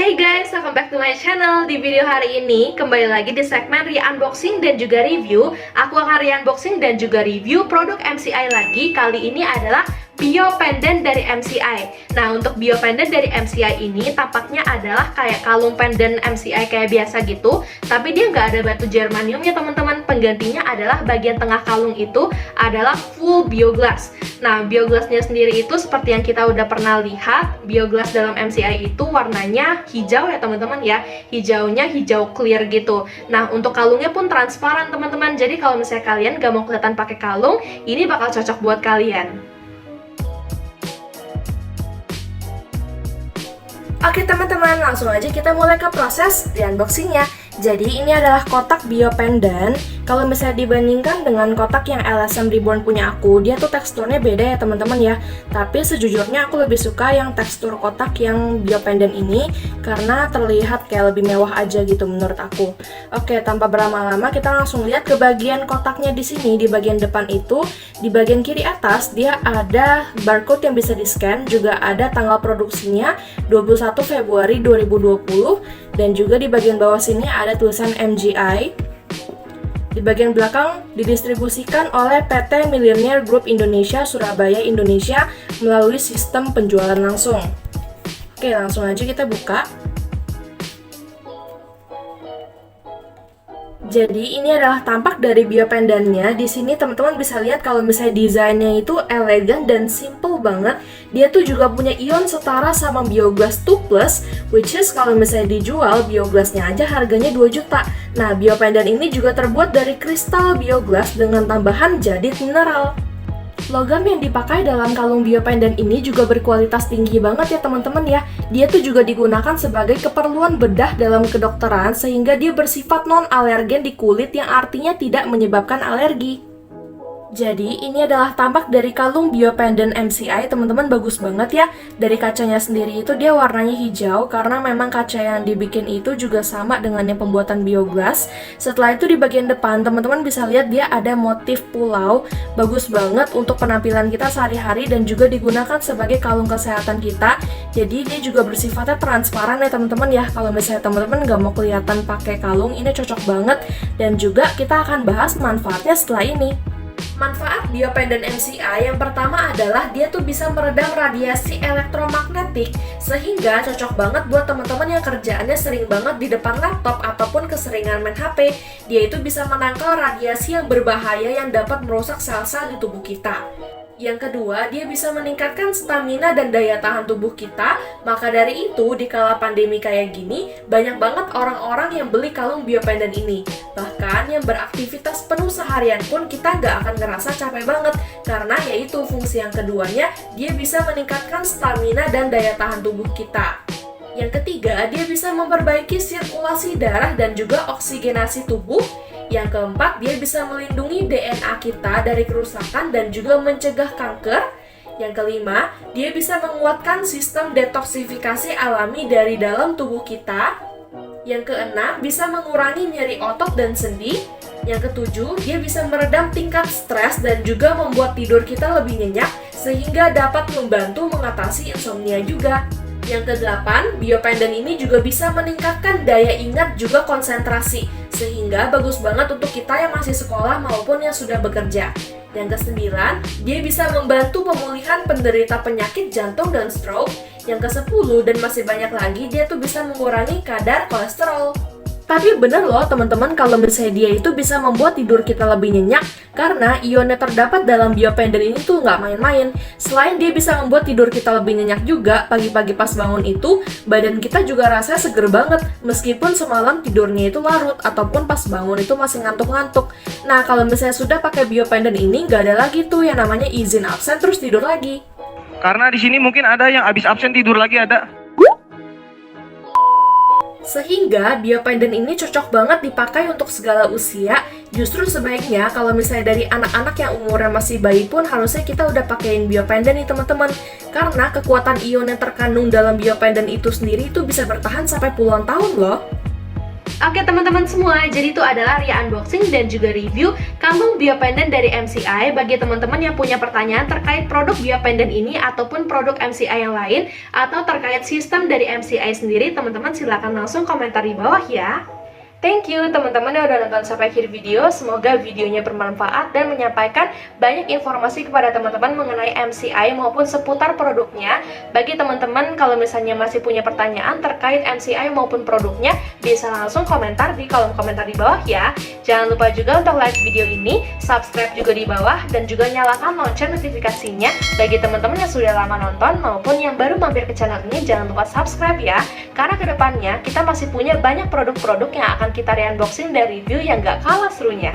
Hey guys, welcome back to my channel. Di video hari ini, kembali lagi di segmen re-unboxing dan juga review. Aku akan re-unboxing dan juga review produk MCI lagi. Kali ini adalah Bio Pendant dari MCI. Nah, untuk Bio Pendant dari MCI ini tampaknya adalah kayak kalung pendant MCI kayak biasa gitu, tapi dia nggak ada batu germanium ya teman-teman. Penggantinya adalah bagian tengah kalung itu adalah full bioglass. Nah, bioglassnya sendiri itu seperti yang kita udah pernah lihat, bioglass dalam MCI itu warnanya hijau ya teman-teman ya. Hijaunya hijau clear gitu. Nah, untuk kalungnya pun transparan teman-teman. Jadi kalau misalnya kalian gak mau kelihatan pakai kalung, ini bakal cocok buat kalian. Oke teman-teman, langsung aja kita mulai ke proses unboxingnya. Jadi ini adalah kotak Bio Pendant. Kalau misalnya dibandingkan dengan kotak yang LSM Reborn punya aku, dia tuh teksturnya beda ya teman-teman ya. Tapi sejujurnya aku lebih suka yang tekstur kotak yang Bio Pendant ini karena terlihat kayak lebih mewah aja gitu menurut aku. Oke, tanpa berlama-lama kita langsung lihat ke bagian kotaknya di sini. Di bagian depan itu, di bagian kiri atas dia ada barcode yang bisa di-scan, juga ada tanggal produksinya 21 Februari 2020 dan juga di bagian bawah sini ada tulisan MGI. Di bagian belakang didistribusikan oleh PT Millionaire Group Indonesia Surabaya Indonesia melalui sistem penjualan langsung. Oke, langsung aja kita buka. Jadi ini adalah tampak dari Bio Pendantnya. Di sini teman-teman bisa lihat kalau misalnya desainnya itu elegan dan simple banget. Dia tuh juga punya ion setara sama Bioglass 2 Plus, which is kalau misalnya dijual Bioglassnya aja harganya 2 juta. Nah, Bio Pendant ini juga terbuat dari kristal Bioglass dengan tambahan jadit mineral. Logam yang dipakai dalam kalung Bio Pendant ini juga berkualitas tinggi banget ya teman-teman ya. Dia tuh juga digunakan sebagai keperluan bedah dalam kedokteran sehingga dia bersifat non-alergen di kulit yang artinya tidak menyebabkan alergi. Jadi ini adalah tampak dari kalung Bio Pendant MCI, teman-teman, bagus banget ya. Dari kacanya sendiri itu dia warnanya hijau karena memang kaca yang dibikin itu juga sama dengan yang pembuatan bioglass. Setelah itu di bagian depan teman-teman bisa lihat dia ada motif pulau, bagus banget untuk penampilan kita sehari-hari dan juga digunakan sebagai kalung kesehatan kita. Jadi dia juga bersifatnya transparan ya teman-teman ya. Kalau misalnya teman-teman nggak mau kelihatan pakai kalung, ini cocok banget. Dan juga kita akan bahas manfaatnya setelah ini. Manfaat Bio Pendant MCI yang pertama adalah dia tuh bisa meredam radiasi elektromagnetik sehingga cocok banget buat teman-teman yang kerjaannya sering banget di depan laptop ataupun keseringan main HP. Dia itu bisa menangkal radiasi yang berbahaya yang dapat merusak sel-sel di tubuh kita. Yang kedua, dia bisa meningkatkan stamina dan daya tahan tubuh kita. Maka dari itu, di kala pandemi kayak gini, banyak banget orang-orang yang beli kalung Bio Pendant ini. Bahkan yang beraktivitas penuh seharian pun kita nggak akan ngerasa capek banget. Karena yaitu fungsi yang keduanya, dia bisa meningkatkan stamina dan daya tahan tubuh kita. Yang ketiga, dia bisa memperbaiki sirkulasi darah dan juga oksigenasi tubuh. Yang keempat, dia bisa melindungi DNA kita dari kerusakan dan juga mencegah kanker. Yang kelima, dia bisa menguatkan sistem detoksifikasi alami dari dalam tubuh kita. Yang keenam, bisa mengurangi nyeri otot dan sendi. Yang ketujuh, dia bisa meredam tingkat stres dan juga membuat tidur kita lebih nyenyak sehingga dapat membantu mengatasi insomnia juga. Yang kedelapan, Bio Pendant ini juga bisa meningkatkan daya ingat juga konsentrasi, sehingga bagus banget untuk kita yang masih sekolah maupun yang sudah bekerja. Yang kesembilan, dia bisa membantu pemulihan penderita penyakit jantung dan stroke. Yang kesepuluh dan masih banyak lagi, dia tuh bisa mengurangi kadar kolesterol. Tapi bener loh teman-teman kalau misalnya dia itu bisa membuat tidur kita lebih nyenyak karena ionnya terdapat dalam Bio Pendant ini tuh nggak main-main. Selain dia bisa membuat tidur kita lebih nyenyak juga, pagi-pagi pas bangun itu badan kita juga rasanya seger banget meskipun semalam tidurnya itu larut ataupun pas bangun itu masih ngantuk-ngantuk. Nah kalau misalnya sudah pakai Bio Pendant ini nggak ada lagi tuh yang namanya izin absen terus tidur lagi. Karena di sini mungkin ada yang habis absen tidur lagi ada. Sehingga Bio Pendant ini cocok banget dipakai untuk segala usia. Justru sebaiknya kalau misalnya dari anak-anak yang umurnya masih bayi pun harusnya kita udah pakein biopendant nih teman-teman. Karena kekuatan ion yang terkandung dalam biopendant itu sendiri itu bisa bertahan sampai puluhan tahun loh. Oke teman-teman semua, jadi itu adalah Ria unboxing dan juga review kantong biopendant dari MCI. Bagi teman-teman yang punya pertanyaan terkait produk biopendant ini ataupun produk MCI yang lain, atau terkait sistem dari MCI sendiri, teman-teman silahkan langsung komentar di bawah ya. Thank you teman-teman yang udah nonton sampai akhir video. Semoga videonya bermanfaat dan menyampaikan banyak informasi kepada teman-teman mengenai MCI maupun seputar produknya. Bagi teman-teman kalau misalnya masih punya pertanyaan terkait MCI maupun produknya, bisa langsung komentar di kolom komentar di bawah ya. Jangan lupa juga untuk like video ini, subscribe juga di bawah, dan juga nyalakan lonceng notifikasinya. Bagi teman-teman yang sudah lama nonton maupun yang baru mampir ke channel ini, jangan lupa subscribe ya. Karena kedepannya kita masih punya banyak produk-produk yang akan kita re-unboxing dan review yang gak kalah serunya.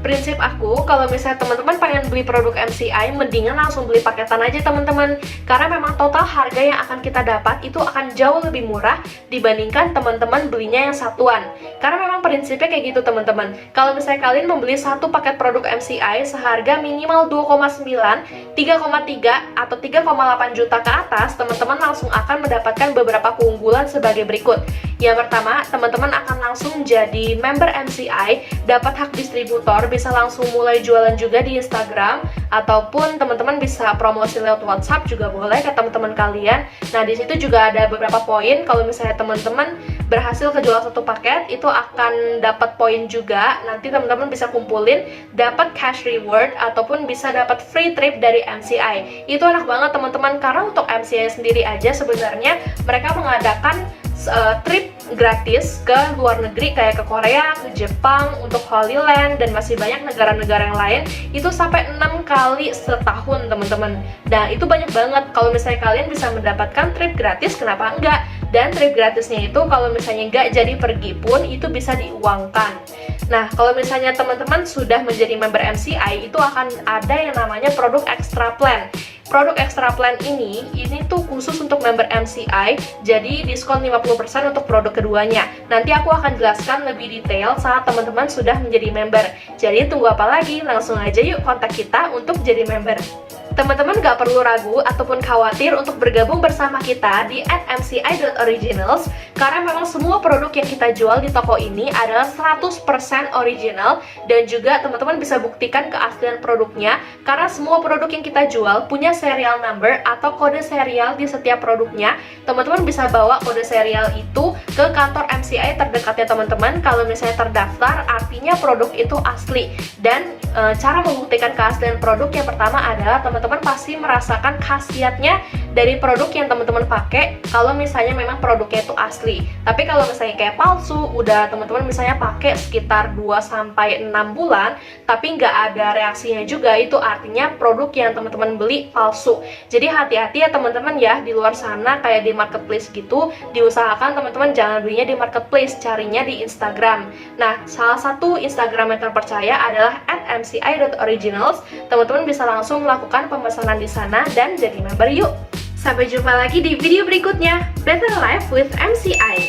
Prinsip aku, kalau misalnya teman-teman pengen beli produk MCI, mendingan langsung beli paketan aja teman-teman. Karena memang total harga yang akan kita dapat itu akan jauh lebih murah dibandingkan teman-teman belinya yang satuan. Karena memang prinsipnya kayak gitu teman-teman. Kalau misalnya kalian membeli satu paket produk MCI seharga minimal 2,9, 3,3, atau 3,8 juta ke atas, teman-teman langsung akan mendapatkan beberapa keunggulan sebagai berikut. Yang pertama, teman-teman akan langsung jadi member MCI, dapat hak distributor, bisa langsung mulai jualan juga di Instagram, ataupun teman-teman bisa promosi lewat WhatsApp juga boleh ke teman-teman kalian. Nah, di situ juga ada beberapa poin. Kalau misalnya teman-teman berhasil kejual satu paket, itu akan dapat poin juga. Nanti teman-teman bisa kumpulin, dapat cash reward, ataupun bisa dapat free trip dari MCI. Itu enak banget teman-teman, karena untuk MCI sendiri aja sebenarnya mereka mengadakan trip gratis ke luar negeri kayak ke Korea, ke Jepang, untuk Holy Land, dan masih banyak negara-negara yang lain. Itu sampai 6 kali setahun teman-teman. Dan itu banyak banget. Kalau misalnya kalian bisa mendapatkan trip gratis, kenapa enggak? Dan trip gratisnya itu kalau misalnya enggak jadi pergi pun itu bisa diuangkan. Nah, kalau misalnya teman-teman sudah menjadi member MCI, itu akan ada yang namanya produk extra plan. Produk extra plan ini tuh khusus untuk member MCI, jadi diskon 50% untuk produk keduanya. Nanti aku akan jelaskan lebih detail saat teman-teman sudah menjadi member. Jadi tunggu apa lagi? Langsung aja yuk kontak kita untuk jadi member. Teman-teman gak perlu ragu ataupun khawatir untuk bergabung bersama kita di @mci.originals, karena memang semua produk yang kita jual di toko ini adalah 100% original, dan juga teman-teman bisa buktikan keaslian produknya karena semua produk yang kita jual punya serial number atau kode serial di setiap produknya. Teman-teman bisa bawa kode serial itu ke kantor MCI terdekatnya teman-teman. Kalau misalnya terdaftar, artinya produk itu asli. Dan cara membuktikan keaslian produk yang pertama adalah teman-teman pasti merasakan khasiatnya dari produk yang teman-teman pakai kalau misalnya memang produknya itu asli. Tapi kalau misalnya kayak palsu, udah teman-teman misalnya pakai sekitar 2-6 bulan tapi nggak ada reaksinya juga, itu artinya produk yang teman-teman beli palsu. Jadi hati-hati ya teman-teman ya, di luar sana kayak di marketplace gitu, diusahakan teman-teman jangan belinya di marketplace, carinya di Instagram. Nah, salah satu Instagram yang terpercaya adalah @mci.originals. Teman-teman bisa langsung melakukan pemesanan di sana dan jadi member yuk. Sampai jumpa lagi di video berikutnya. Better Life with MCI.